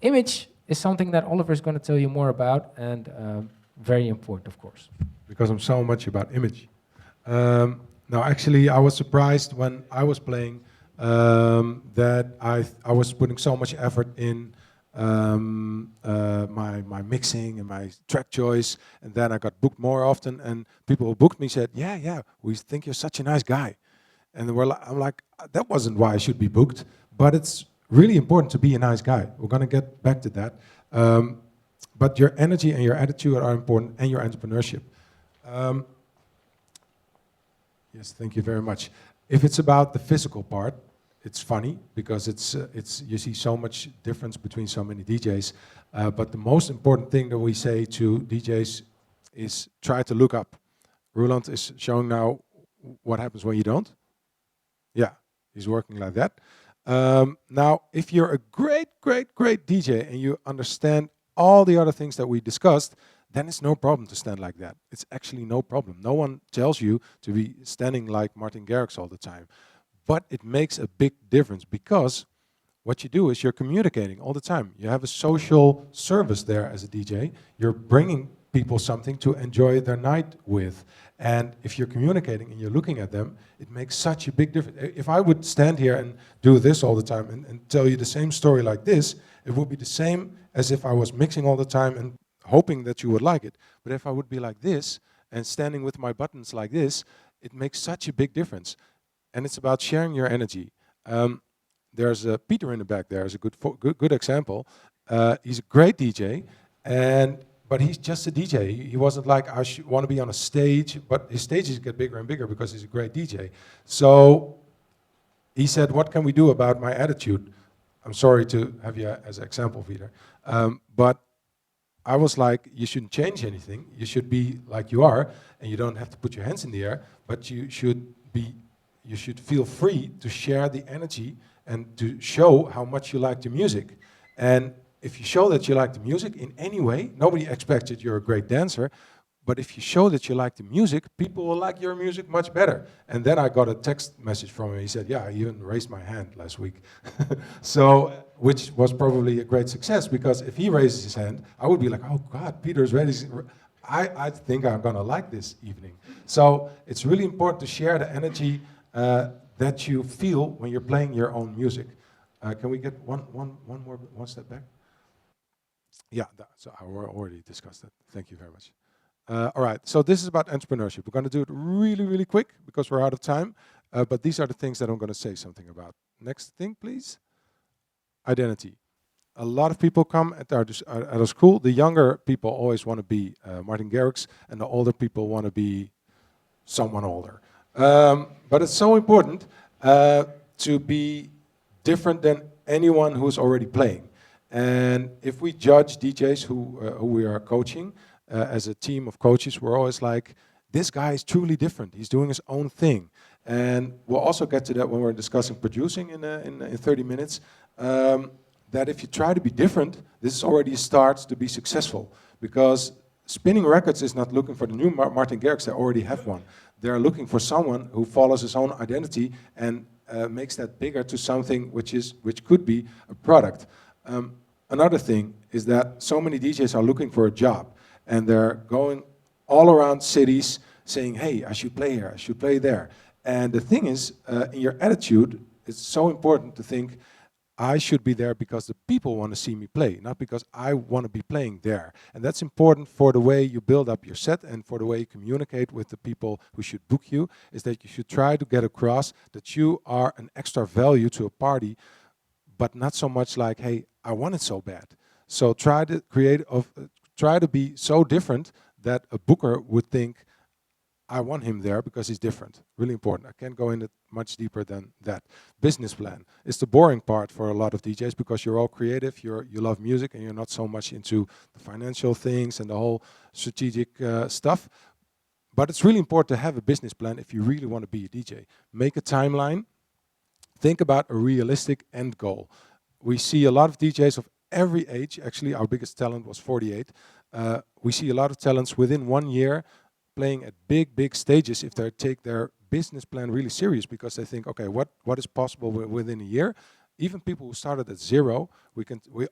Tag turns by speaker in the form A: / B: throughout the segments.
A: Image is something that Oliver is going to tell you more about, and very important, of course.
B: Because I'm so much about image. No, actually, I was surprised when I was playing that I was putting so much effort in my mixing and my track choice, and then I got booked more often. And people who booked me said, "Yeah, we think you're such a nice guy." And I'm like, that wasn't why I should be booked, but it's really important to be a nice guy. We're gonna get back to that. But your energy and your attitude are important, and your entrepreneurship. Um, yes, thank you very much. If it's about the physical part, it's funny because it's you see so much difference between so many DJs. But the most important thing that we say to DJs is try to look up. Roland is showing now what happens when you don't. Yeah, he's working like that. Now, if you're a great DJ and you understand all the other things that we discussed, then it's no problem to stand like that. It's actually no problem. No one tells you to be standing like Martin Garrix all the time. But it makes a big difference because what you do is you're communicating all the time. You have a social service there as a DJ. You're bringing people something to enjoy their night with. And if you're communicating and you're looking at them, it makes such a big difference. If I would stand here and do this all the time and tell you the same story like this, it would be the same as if I was mixing all the time and hoping that you would like it. But if I would be like this and standing with my buttons like this, it makes such a big difference. And it's about sharing your energy. There's Peter in the back there is a good example. He's a great DJ, but he's just a DJ. He wasn't like, I want to be on a stage, but his stages get bigger and bigger because he's a great DJ. So he said, what can we do about my attitude? I'm sorry to have you as an example, Peter. But I was like, you shouldn't change anything. You should be like you are, and you don't have to put your hands in the air, but you should feel free to share the energy and to show how much you like the music. And if you show that you like the music in any way, nobody expects that you're a great dancer, but if you show that you like the music, people will like your music much better. And then I got a text message from him. He said, yeah, I even raised my hand last week. So, which was probably a great success, because if he raises his hand, I would be like, oh God, Peter's raising. I think I'm gonna like this evening. So it's really important to share the energy that you feel when you're playing your own music. Can we get one step back? Yeah, so I already discussed that. Thank you very much. All right, so this is about entrepreneurship. We're going to do it really quick because we're out of time. But these are the things that I'm going to say something about. Next thing, please. Identity. A lot of people come at our school. The younger people always want to be Martin Garrix, and the older people want to be someone older. But it's so important to be different than anyone who's already playing. And if we judge DJs who we are coaching as a team of coaches, we're always like, this guy is truly different. He's doing his own thing. And we'll also get to that when we're discussing producing in 30 minutes. That if you try to be different, this is already a start to be successful. Because Spinning Records is not looking for the new Martin Garrix, they already have one. They're looking for someone who follows his own identity and makes that bigger to something which could be a product. Another thing is that so many DJs are looking for a job, and they're going all around cities saying, hey, I should play here, I should play there. And the thing is, in your attitude, it's so important to think, I should be there because the people want to see me play, not because I want to be playing there. And that's important for the way you build up your set and for the way you communicate with the people who should book you, is that you should try to get across that you are an extra value to a party, but not so much like, hey, I want it so bad. So try to be so different that a booker would think, I want him there because he's different. Really important. I can't go in it much deeper than that. Business plan is the boring part for a lot of DJs because you're all creative, you love music, and you're not so much into the financial things and the whole strategic stuff. But it's really important to have a business plan if you really want to be a DJ. Make a timeline. Think about a realistic end goal. We see a lot of DJs of every age. Actually, our biggest talent was 48. We see a lot of talents within 1 year playing at big stages if they take their business plan really serious, because they think, okay, what is possible within a year? even people who started at zero,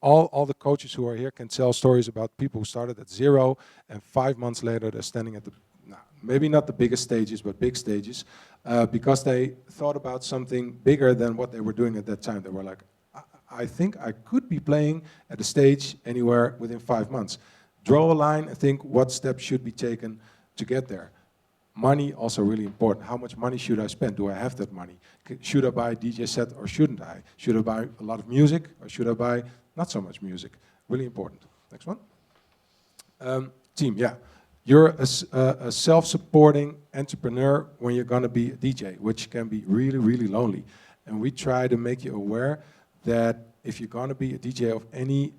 B: all the coaches who are here can tell stories about people who started at zero, and 5 months later they're standing at the, maybe not the biggest stages, but big stages, because they thought about something bigger than what they were doing at that time. They were like, I think I could be playing at a stage anywhere within 5 months. Draw a line and think what steps should be taken to get there. Money also really important. How much money should I spend? Do I have that money? Should I buy a DJ set or shouldn't I? Should I buy a lot of music or should I buy not so much music? Really important. Next one. Team, yeah. You're a self-supporting entrepreneur when you're going to be a DJ, which can be really, really lonely. And we try to make you aware that if you're going to be a DJ of in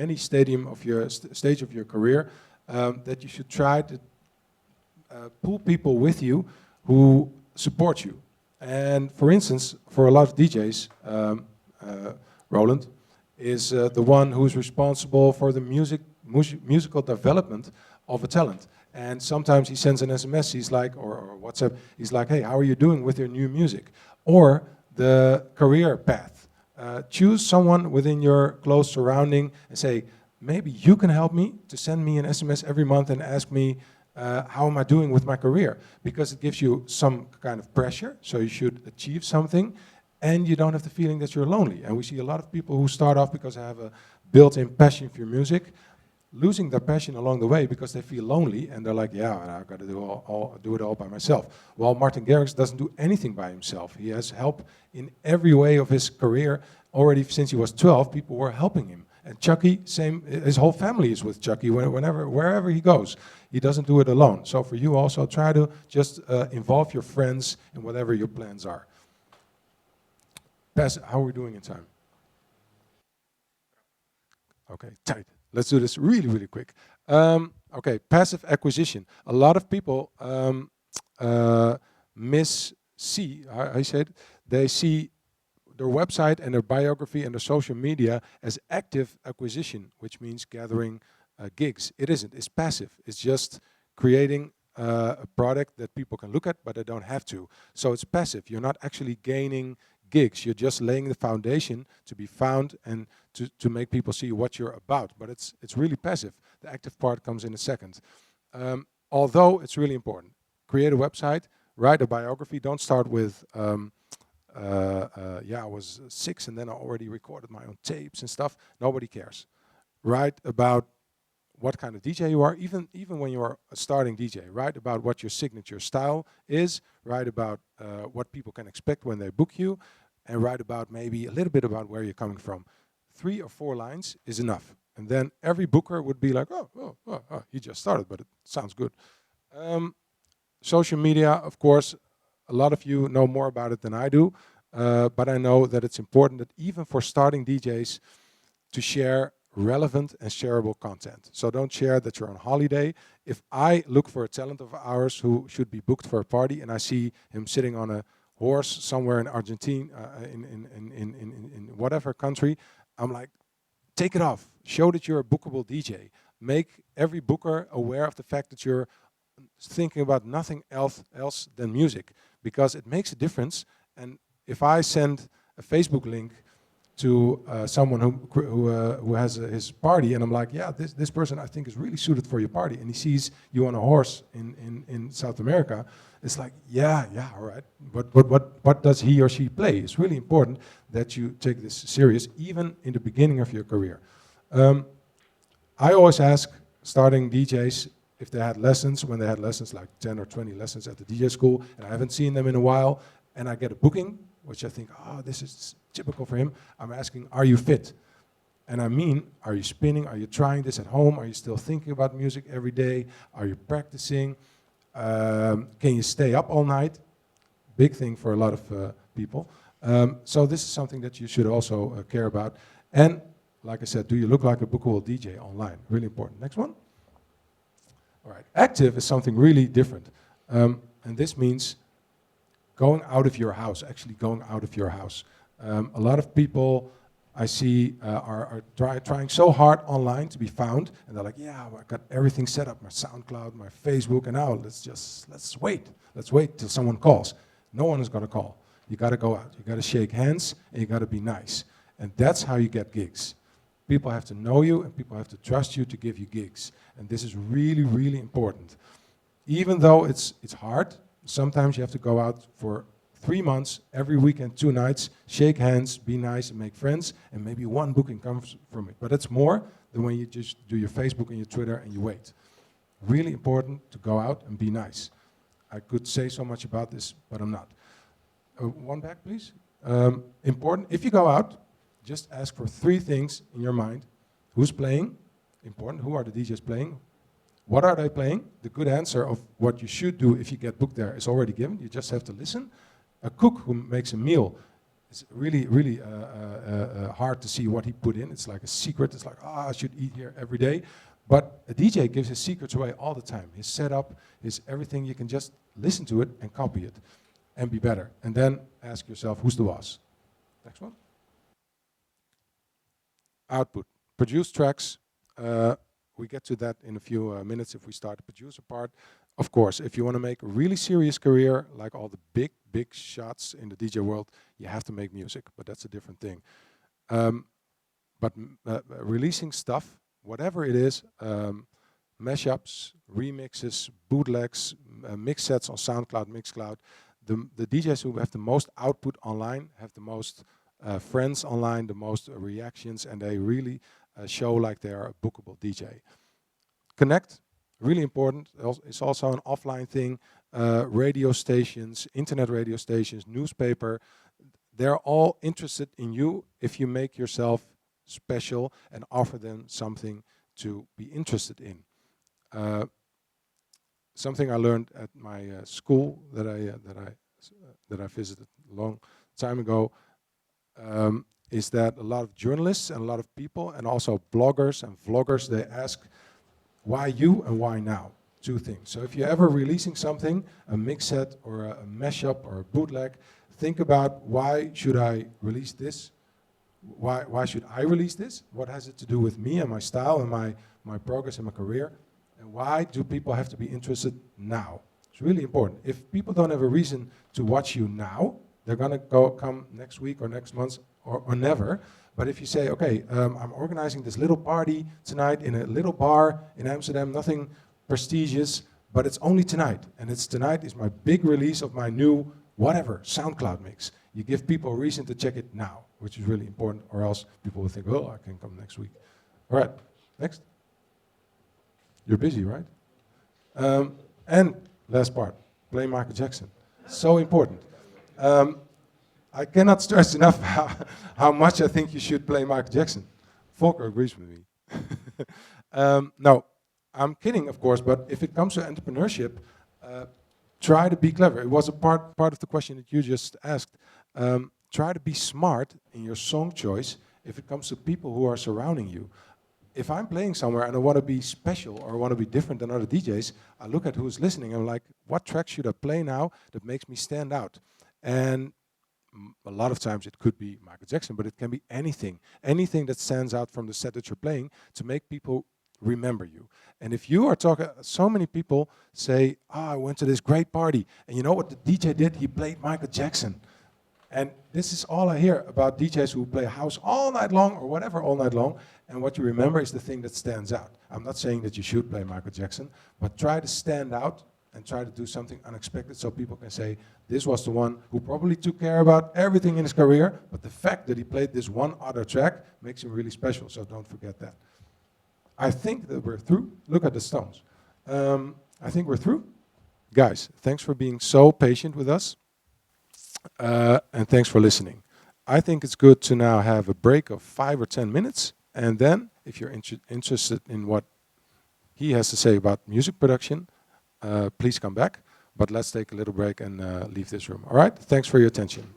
B: any stadium of your stage of your career, that you should try to pull people with you who support you. And for instance, for a lot of DJs, Roland is the one who's responsible for the musical development of a talent. And sometimes he sends an SMS, he's like, or WhatsApp, he's like, hey, how are you doing with your new music? Or the career path. Choose someone within your close surrounding and say, maybe you can help me to send me an SMS every month and ask me how am I doing with my career? Because it gives you some kind of pressure, so you should achieve something, and you don't have the feeling that you're lonely. And we see a lot of people who start off because they have a built-in passion for music, losing their passion along the way because they feel lonely, and they're like, yeah, I've got to do it all by myself. Well, Martin Garrix doesn't do anything by himself. He has help in every way of his career. Already since he was 12, people were helping him. And Chucky, same, his whole family is with Chucky wherever he goes. He doesn't do it alone. So for you also, try to just involve your friends in whatever your plans are. How are we doing in time? Okay, tight. Let's do this really, really quick. Okay, passive acquisition. A lot of people how I said, they see their website and their biography and their social media as active acquisition, which means gathering gigs. It isn't. It's passive. It's just creating a product that people can look at, but they don't have to. So it's passive. You're not actually gaining gigs. You're just laying the foundation to be found and to make people see what you're about. But it's really passive. The active part comes in a second. Although it's really important. Create a website, write a biography. Don't start with I was 6 and then I already recorded my own tapes and stuff. Nobody cares. Write about what kind of DJ you are, even when you are a starting DJ. Write about what your signature style is. Write about what people can expect when they book you, and write about maybe a little bit about where you're coming from. 3 or 4 lines is enough. And then every booker would be like, oh, he just started, but it sounds good. Social media, of course, a lot of you know more about it than I do, but I know that it's important that even for starting DJs to share relevant and shareable content. So don't share that you're on holiday. If I look for a talent of ours who should be booked for a party and I see him sitting on a horse somewhere in Argentina, in whatever country, I'm like, take it off. Show that you're a bookable DJ. Make every booker aware of the fact that you're thinking about nothing else than music, because it makes a difference. And if I send a Facebook link to someone who has his party, and I'm like, yeah, this person I think is really suited for your party, and he sees you on a horse in South America, it's like, yeah, all right. But what does he or she play? It's really important that you take this serious, even in the beginning of your career. I always ask starting DJs if they had lessons, when they had lessons like 10 or 20 lessons at the DJ school, and I haven't seen them in a while, and I get a booking, which I think, this is typical for him. I'm asking, are you fit? And I mean, are you spinning? Are you trying this at home? Are you still thinking about music every day? Are you practicing? Can you stay up all night? Big thing for a lot of people. So this is something that you should also care about. And like I said, do you look like a bookable DJ online? Really important. Next one. All right, active is something really different. And this means going out of your house, actually going out of your house. A lot of people I see are trying so hard online to be found, and they're like, yeah, I got everything set up, my SoundCloud, my Facebook, and now let's wait till someone calls. No one is going to call. You got to go out. You got to shake hands, and you got to be nice. And that's how you get gigs. People have to know you, and people have to trust you to give you gigs. And this is really, really important. Even though it's hard, sometimes you have to go out for 3 months, every weekend, 2 nights, shake hands, be nice, and make friends, and maybe one booking comes from it. But it's more than when you just do your Facebook and your Twitter and you wait. Really important to go out and be nice. I could say so much about this, but I'm not. One back, please. Important, if you go out, just ask for 3 things in your mind. Who's playing? Important, who are the DJs playing? What are they playing? The good answer of what you should do if you get booked there is already given. You just have to listen. A cook who makes a meal, it's really, really hard to see what he put in. It's like a secret. It's like, I should eat here every day. But a DJ gives his secrets away all the time. His setup, his everything. You can just listen to it and copy it and be better. And then ask yourself, who's the boss? Next one. Output. Produce tracks. We get to that in a few minutes if we start the producer part. Of course, if you want to make a really serious career, like all the big shots in the DJ world, you have to make music, but that's a different thing. But releasing stuff, whatever it is, mashups, remixes, bootlegs, mix sets on SoundCloud, Mixcloud, the DJs who have the most output online have the most friends online, the most reactions, and they really show like they are a bookable DJ. Connect, really important. It's also an offline thing. Radio stations, internet radio stations, newspaper, they're all interested in you if you make yourself special and offer them something to be interested in. Something I learned at my school that I visited a long time ago is that a lot of journalists and a lot of people and also bloggers and vloggers, they ask why you and why now? 2 things. So if you're ever releasing something, a mix set or a mashup or a bootleg, think about why should I release this? Why should I release this? What has it to do with me and my style and my progress in my career? And why do people have to be interested now? It's really important. If people don't have a reason to watch you now, they're going to come next week or next month or never. But if you say, okay, I'm organizing this little party tonight in a little bar in Amsterdam, nothing prestigious, but it's only tonight. And tonight is my big release of my new whatever, SoundCloud mix. You give people a reason to check it now, which is really important, or else people will think, oh, I can come next week. All right, next. You're busy, right? And last part, play Michael Jackson. So important. I cannot stress enough how much I think you should play Michael Jackson. Volker agrees with me. No, I'm kidding, of course, but if it comes to entrepreneurship, try to be clever. It was a part of the question that you just asked. Try to be smart in your song choice if it comes to people who are surrounding you. If I'm playing somewhere and I want to be special or I want to be different than other DJs, I look at who's listening and I'm like, what track should I play now that makes me stand out? And a lot of times it could be Michael Jackson, but it can be anything that stands out from the set that you're playing to make people remember you. And if you are talking, so many people say, I went to this great party, and you know what the DJ did? He played Michael Jackson. And this is all I hear about DJs who play house all night long or whatever all night long, and what you remember is the thing that stands out. I'm not saying that you should play Michael Jackson, but try to stand out and try to do something unexpected so people can say, this was the one who probably took care about everything in his career, but the fact that he played this one other track makes him really special, so don't forget that. I think that we're through. Look at the Stones. I think we're through. Guys, thanks for being so patient with us, and thanks for listening. I think it's good to now have a break of 5 or 10 minutes, and then if you're interested in what he has to say about music production, please come back, but let's take a little break and leave this room. All right? Thanks for your attention.